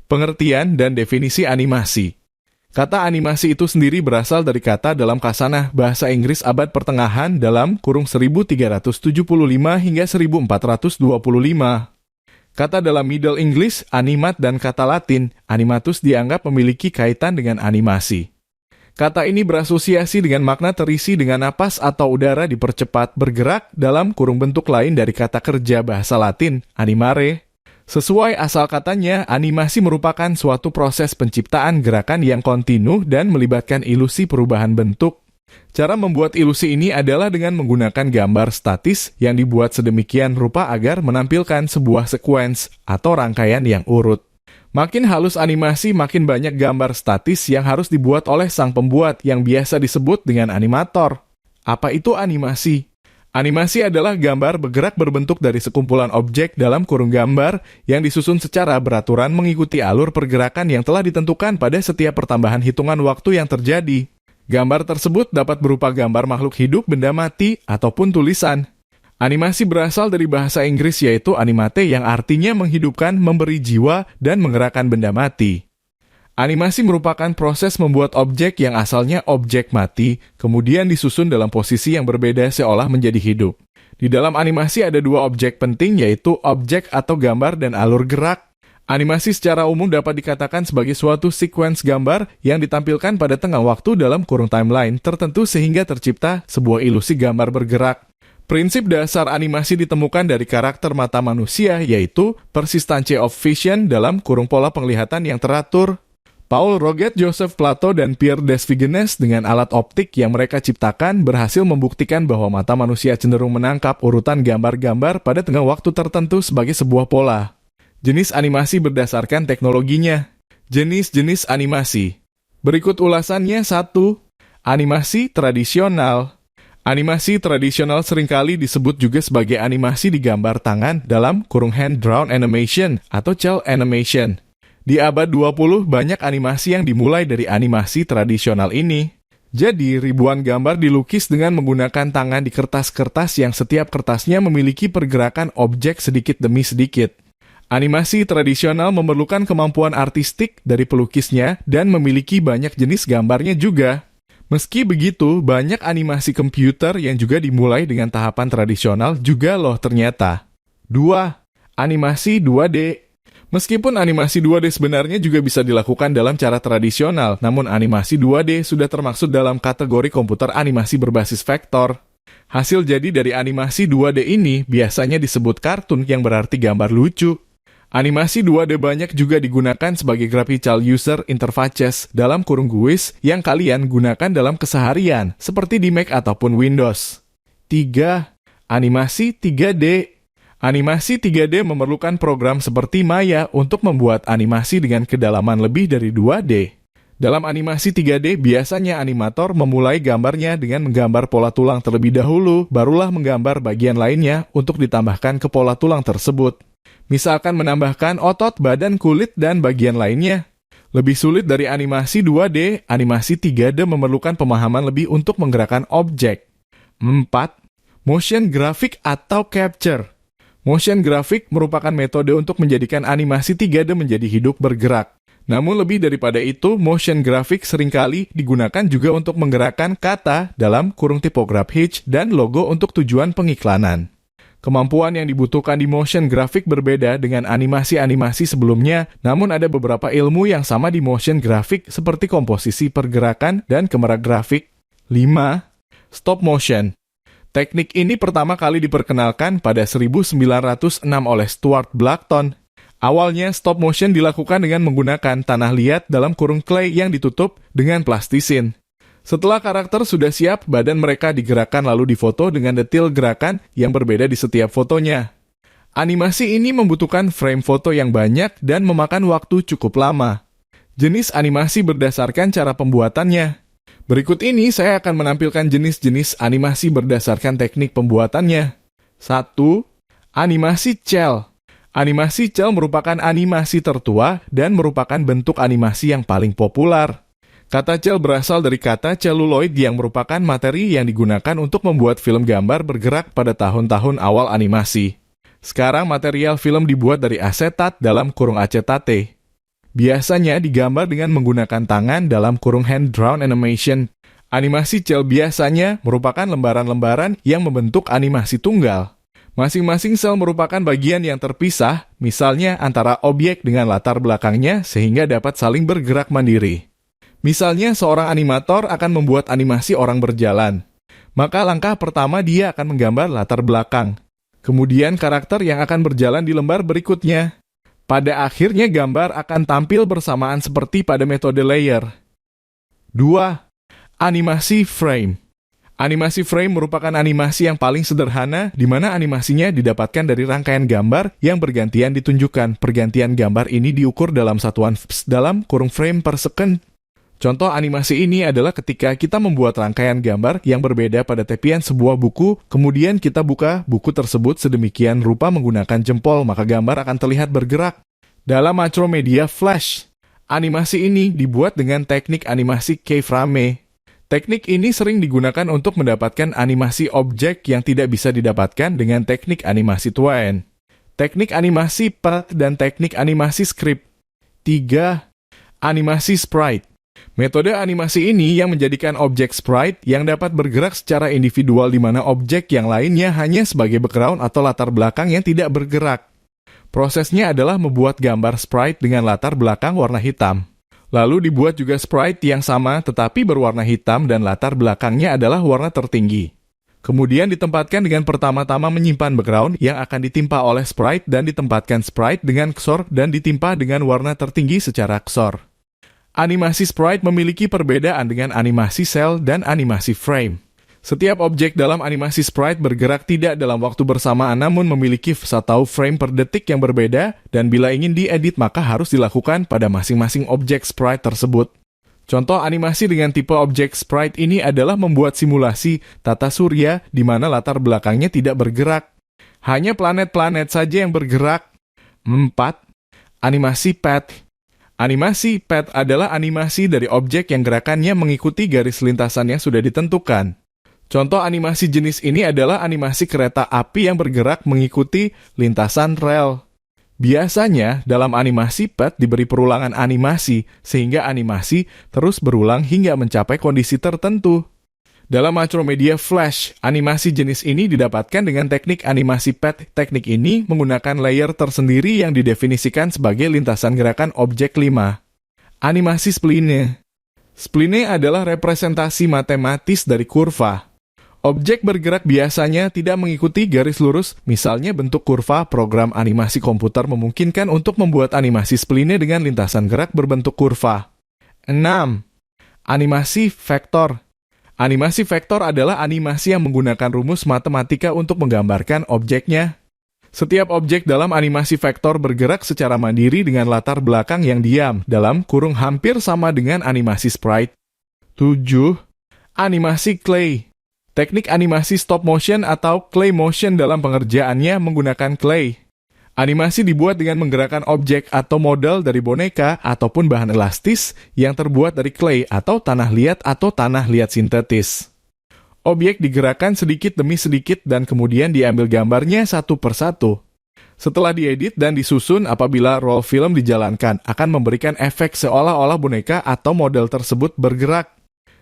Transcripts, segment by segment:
Pengertian dan definisi animasi. Kata animasi itu sendiri berasal dari kata dalam kasanah bahasa Inggris abad pertengahan dalam kurung 1375 hingga 1425. Kata dalam Middle English, animat, dan kata Latin, animatus dianggap memiliki kaitan dengan animasi. Kata ini berasosiasi dengan makna terisi dengan napas atau udara dipercepat bergerak dalam kurung bentuk lain dari kata kerja bahasa Latin, animare. Sesuai asal katanya, animasi merupakan suatu proses penciptaan gerakan yang kontinu dan melibatkan ilusi perubahan bentuk. Cara membuat ilusi ini adalah dengan menggunakan gambar statis yang dibuat sedemikian rupa agar menampilkan sebuah sekuens atau rangkaian yang urut. Makin halus animasi, makin banyak gambar statis yang harus dibuat oleh sang pembuat yang biasa disebut dengan animator. Apa itu animasi? Animasi adalah gambar bergerak berbentuk dari sekumpulan objek dalam kurung gambar yang disusun secara beraturan mengikuti alur pergerakan yang telah ditentukan pada setiap pertambahan hitungan waktu yang terjadi. Gambar tersebut dapat berupa gambar makhluk hidup, benda mati, ataupun tulisan. Animasi berasal dari bahasa Inggris yaitu animate yang artinya menghidupkan, memberi jiwa, dan menggerakkan benda mati. Animasi merupakan proses membuat objek yang asalnya objek mati, kemudian disusun dalam posisi yang berbeda seolah menjadi hidup. Di dalam animasi ada dua objek penting, yaitu objek atau gambar dan alur gerak. Animasi secara umum dapat dikatakan sebagai suatu sekuens gambar yang ditampilkan pada tengah waktu dalam kurung timeline tertentu sehingga tercipta sebuah ilusi gambar bergerak. Prinsip dasar animasi ditemukan dari karakter mata manusia, yaitu persistency of vision dalam kurung pola penglihatan yang teratur. Paul Roget, Joseph Plato, dan Pierre Desvigenes dengan alat optik yang mereka ciptakan berhasil membuktikan bahwa mata manusia cenderung menangkap urutan gambar-gambar pada tengah waktu tertentu sebagai sebuah pola. Jenis animasi berdasarkan teknologinya. Jenis-jenis animasi. Berikut ulasannya. 1. Animasi tradisional. Animasi tradisional seringkali disebut juga sebagai animasi di gambar tangan dalam kurung hand-drawn animation atau cel animation. Di abad 20, banyak animasi yang dimulai dari animasi tradisional ini. Jadi, ribuan gambar dilukis dengan menggunakan tangan di kertas-kertas yang setiap kertasnya memiliki pergerakan objek sedikit demi sedikit. Animasi tradisional memerlukan kemampuan artistik dari pelukisnya dan memiliki banyak jenis gambarnya juga. Meski begitu, banyak animasi komputer yang juga dimulai dengan tahapan tradisional juga loh ternyata. 2. Animasi 2D. Meskipun animasi 2D sebenarnya juga bisa dilakukan dalam cara tradisional, namun animasi 2D sudah termasuk dalam kategori komputer animasi berbasis vektor. Hasil jadi dari animasi 2D ini biasanya disebut kartun yang berarti gambar lucu. Animasi 2D banyak juga digunakan sebagai graphical user interfaces dalam kurung GUIs yang kalian gunakan dalam keseharian, seperti di Mac ataupun Windows. 3. Animasi 3D. Animasi 3D memerlukan program seperti Maya untuk membuat animasi dengan kedalaman lebih dari 2D. Dalam animasi 3D, biasanya animator memulai gambarnya dengan menggambar pola tulang terlebih dahulu, barulah menggambar bagian lainnya untuk ditambahkan ke pola tulang tersebut. Misalkan menambahkan otot, badan, kulit, dan bagian lainnya. Lebih sulit dari animasi 2D, animasi 3D memerlukan pemahaman lebih untuk menggerakkan objek. 4. Motion graphic atau capture. Motion graphic merupakan metode untuk menjadikan animasi 3D menjadi hidup bergerak. Namun lebih daripada itu, motion graphic seringkali digunakan juga untuk menggerakkan kata dalam kurung tipograf H dan logo untuk tujuan pengiklanan. Kemampuan yang dibutuhkan di motion graphic berbeda dengan animasi-animasi sebelumnya, namun ada beberapa ilmu yang sama di motion graphic seperti komposisi pergerakan dan kamera grafik. 5. Stop motion. Teknik ini pertama kali diperkenalkan pada 1906 oleh Stuart Blackton. Awalnya, stop motion dilakukan dengan menggunakan tanah liat dalam kurung clay yang ditutup dengan plastisin. Setelah karakter sudah siap, badan mereka digerakkan lalu difoto dengan detail gerakan yang berbeda di setiap fotonya. Animasi ini membutuhkan frame foto yang banyak dan memakan waktu cukup lama. Jenis animasi berdasarkan cara pembuatannya. Berikut ini saya akan menampilkan jenis-jenis animasi berdasarkan teknik pembuatannya. 1. Animasi cel. Animasi cel merupakan animasi tertua dan merupakan bentuk animasi yang paling populer. Kata cel berasal dari kata celluloid yang merupakan materi yang digunakan untuk membuat film gambar bergerak pada tahun-tahun awal animasi. Sekarang material film dibuat dari asetat dalam kurung acetate. Biasanya digambar dengan menggunakan tangan dalam kurung hand-drawn animation. Animasi cel biasanya merupakan lembaran-lembaran yang membentuk animasi tunggal. Masing-masing sel merupakan bagian yang terpisah, misalnya antara objek dengan latar belakangnya sehingga dapat saling bergerak mandiri. Misalnya seorang animator akan membuat animasi orang berjalan. Maka langkah pertama dia akan menggambar latar belakang. Kemudian karakter yang akan berjalan di lembar berikutnya. Pada akhirnya gambar akan tampil bersamaan seperti pada metode layer. 2. Animasi frame. Animasi frame merupakan animasi yang paling sederhana di mana animasinya didapatkan dari rangkaian gambar yang bergantian ditunjukkan. Pergantian gambar ini diukur dalam satuan dalam kurung frame per second. Contoh animasi ini adalah ketika kita membuat rangkaian gambar yang berbeda pada tepian sebuah buku, kemudian kita buka buku tersebut sedemikian rupa menggunakan jempol, maka gambar akan terlihat bergerak. Dalam Macromedia Flash, animasi ini dibuat dengan teknik animasi keyframe. Teknik ini sering digunakan untuk mendapatkan animasi objek yang tidak bisa didapatkan dengan teknik animasi twine. Teknik animasi path dan teknik animasi script. 3. Animasi sprite. Metode animasi ini yang menjadikan objek sprite yang dapat bergerak secara individual di mana objek yang lainnya hanya sebagai background atau latar belakang yang tidak bergerak. Prosesnya adalah membuat gambar sprite dengan latar belakang warna hitam. Lalu dibuat juga sprite yang sama tetapi berwarna hitam dan latar belakangnya adalah warna tertinggi. Kemudian ditempatkan dengan pertama-tama menyimpan background yang akan ditimpa oleh sprite dan ditempatkan sprite dengan XOR dan ditimpa dengan warna tertinggi secara XOR. Animasi sprite memiliki perbedaan dengan animasi cel dan animasi frame. Setiap objek dalam animasi sprite bergerak tidak dalam waktu bersamaan namun memiliki satu frame per detik yang berbeda dan bila ingin diedit maka harus dilakukan pada masing-masing objek sprite tersebut. Contoh animasi dengan tipe objek sprite ini adalah membuat simulasi tata surya di mana latar belakangnya tidak bergerak. Hanya planet-planet saja yang bergerak. 4. Animasi path. Animasi path adalah animasi dari objek yang gerakannya mengikuti garis lintasan yang sudah ditentukan. Contoh animasi jenis ini adalah animasi kereta api yang bergerak mengikuti lintasan rel. Biasanya, dalam animasi path diberi perulangan animasi, sehingga animasi terus berulang hingga mencapai kondisi tertentu. Dalam Macromedia Flash, animasi jenis ini didapatkan dengan teknik animasi path. Teknik ini menggunakan layer tersendiri yang didefinisikan sebagai lintasan gerakan objek 5. Animasi spline. Spline adalah representasi matematis dari kurva. Objek bergerak biasanya tidak mengikuti garis lurus, misalnya bentuk kurva. Program animasi komputer memungkinkan untuk membuat animasi spline dengan lintasan gerak berbentuk kurva. 6. Animasi vektor. Animasi vektor adalah animasi yang menggunakan rumus matematika untuk menggambarkan objeknya. Setiap objek dalam animasi vektor bergerak secara mandiri dengan latar belakang yang diam, dalam kurung hampir sama dengan animasi sprite. 7. Animasi clay. Teknik animasi stop motion atau clay motion dalam pengerjaannya menggunakan clay. Animasi dibuat dengan menggerakkan objek atau model dari boneka ataupun bahan elastis yang terbuat dari clay atau tanah liat sintetis. Objek digerakkan sedikit demi sedikit dan kemudian diambil gambarnya satu persatu. Setelah diedit dan disusun apabila roll film dijalankan akan memberikan efek seolah-olah boneka atau model tersebut bergerak.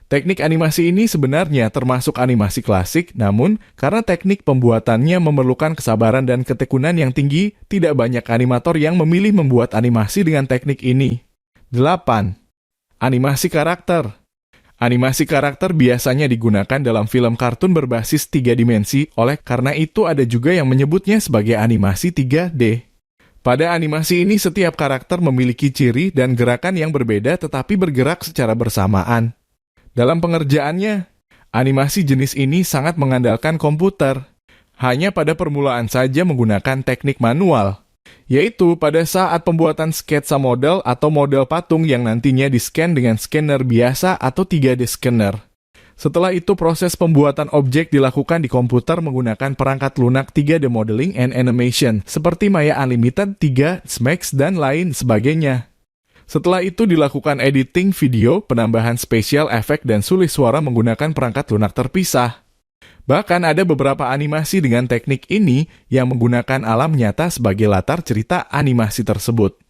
Teknik animasi ini sebenarnya termasuk animasi klasik, namun karena teknik pembuatannya memerlukan kesabaran dan ketekunan yang tinggi, tidak banyak animator yang memilih membuat animasi dengan teknik ini. 8. Animasi karakter. Animasi karakter biasanya digunakan dalam film kartun berbasis 3 dimensi, oleh karena itu ada juga yang menyebutnya sebagai animasi 3D. Pada animasi ini setiap karakter memiliki ciri dan gerakan yang berbeda tetapi bergerak secara bersamaan. Dalam pengerjaannya, animasi jenis ini sangat mengandalkan komputer. Hanya pada permulaan saja menggunakan teknik manual, yaitu pada saat pembuatan sketsa model atau model patung yang nantinya di-scan dengan scanner biasa atau 3D scanner. Setelah itu proses pembuatan objek dilakukan di komputer menggunakan perangkat lunak 3D Modeling and Animation seperti Maya Unlimited 3, SMAX, dan lain sebagainya. Setelah itu dilakukan editing video, penambahan spesial efek dan sulis suara menggunakan perangkat lunak terpisah. Bahkan ada beberapa animasi dengan teknik ini yang menggunakan alam nyata sebagai latar cerita animasi tersebut.